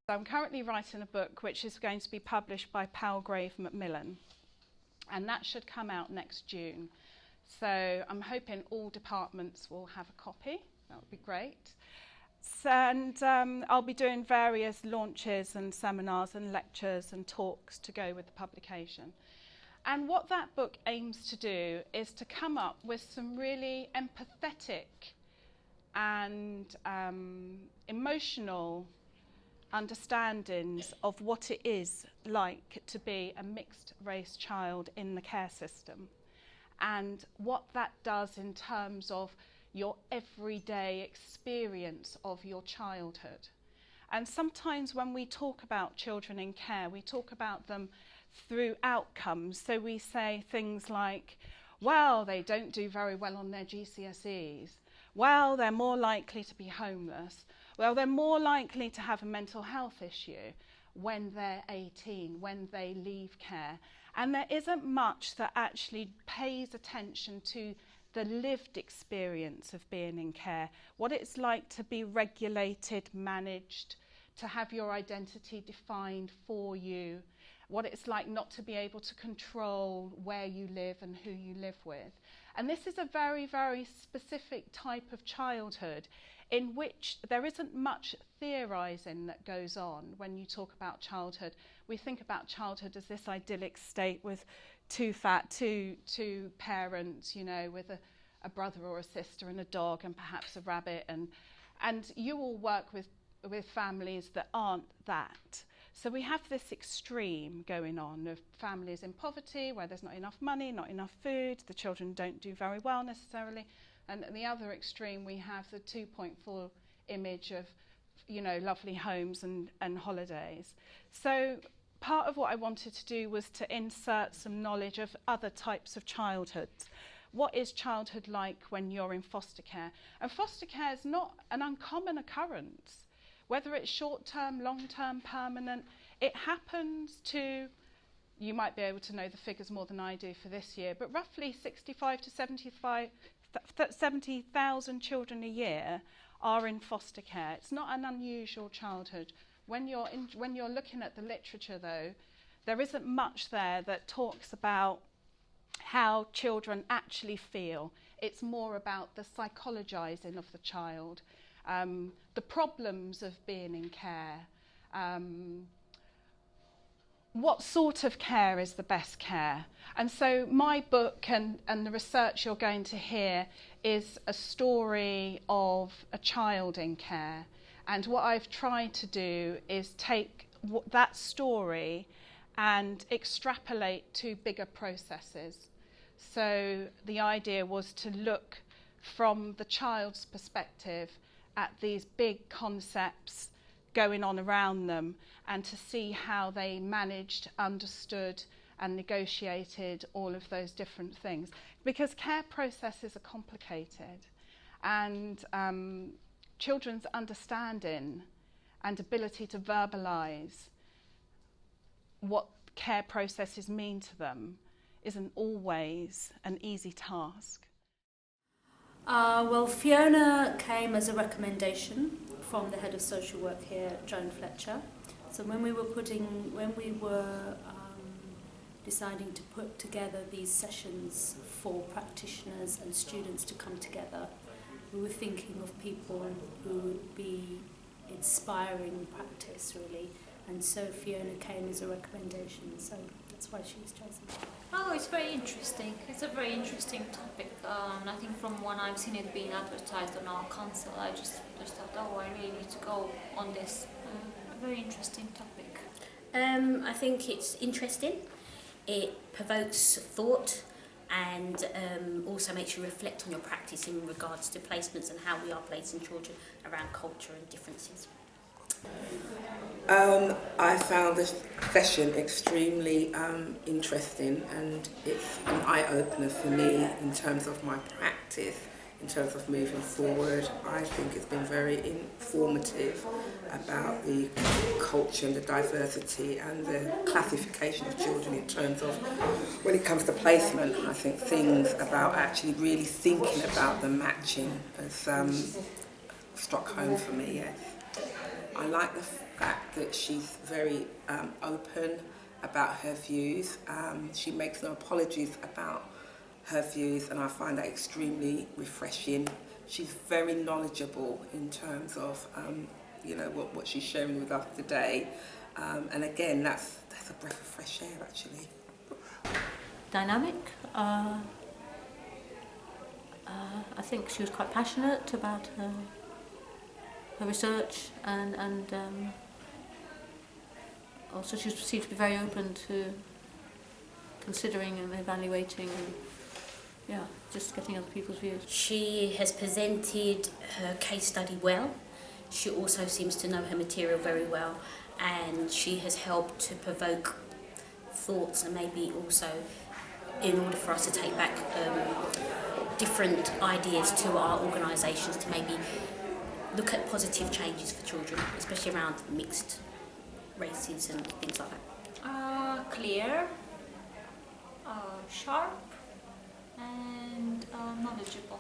I'm currently writing a book which is going to be published by Palgrave Macmillan, and that should come out next June. So I'm hoping all departments will have a copy. That would be great. And I'll be doing various launches and seminars and lectures and talks to go with the publication. And what that book aims to do is to come up with some really empathetic and emotional understandings of what it is like to be a mixed race child in the care system, and what that does in terms of your everyday experience of your childhood. And sometimes when we talk about children in care, we talk about them through outcomes. So we say things like, well, they don't do very well on their GCSEs. Well, they're more likely to be homeless. Well, they're more likely to have a mental health issue when they're 18, when they leave care. And there isn't much that actually pays attention to the lived experience of being in care, what it's like to be regulated, managed, to have your identity defined for you, what it's like not to be able to control where you live and who you live with. And this is a very, very specific type of childhood in which there isn't much theorising that goes on when you talk about childhood. We think about childhood as this idyllic state with two parents, you know, with a brother or a sister and a dog and perhaps a rabbit. And you all work with families that aren't that. So we have this extreme going on of families in poverty where there's not enough money, not enough food, the children don't do very well necessarily. And at the other extreme, we have the 2.4 image of, you know, lovely homes and holidays. So part of what I wanted to do was to insert some knowledge of other types of childhoods. What is childhood like when you're in foster care? And foster care is not an uncommon occurrence. Whether it's short-term, long-term, permanent, it happens to, you might be able to know the figures more than I do for this year, but roughly 65 to 70,000 children a year are in foster care. It's not an unusual childhood. When you're looking at the literature, though, there isn't much there that talks about how children actually feel. It's more about the psychologizing of the child, the problems of being in care, what sort of care is the best care. And so my book and the research you're going to hear is a story of a child in care. And what I've tried to do is take that story and extrapolate to bigger processes. So the idea was to look from the child's perspective at these big concepts going on around them and to see how they managed, understood and negotiated all of those different things. Because care processes are complicated, and children's understanding and ability to verbalise what care processes mean to them isn't always an easy task. Well, Fiona came as a recommendation from the head of social work here, Joan Fletcher. So when we were deciding to put together these sessions for practitioners and students to come together, we were thinking of people who would be inspiring practice, really. And so Fiona came as a recommendation, so that's why she was chosen. Oh, it's very interesting. It's a very interesting topic. I think from when I've seen it being advertised on our council, I just thought, oh, I really need to go on this. A very interesting topic. I think it's interesting. It provokes thought and also makes you reflect on your practice in regards to placements and how we are placing children around culture and differences. I found this session extremely interesting, and it's an eye-opener for me in terms of my practice, in terms of moving forward. I think it's been very informative about the culture and the diversity and the classification of children in terms of, when it comes to placement, I think things about actually really thinking about the matching has struck home for me, yes. I like the fact that she's very open about her views. She makes no apologies about her views, and I find that extremely refreshing. She's very knowledgeable in terms of what she's sharing with us today, and again, that's a breath of fresh air actually. Dynamic. I think she was quite passionate about her research, and also she seemed to be very open to considering and evaluating and just getting other people's views. She has presented her case study well. She also seems to know her material very well, and she has helped to provoke thoughts, and maybe also in order for us to take back different ideas to our organisations to maybe look at positive changes for children, especially around mixed races and things like that. Clear, sharp, and knowledgeable.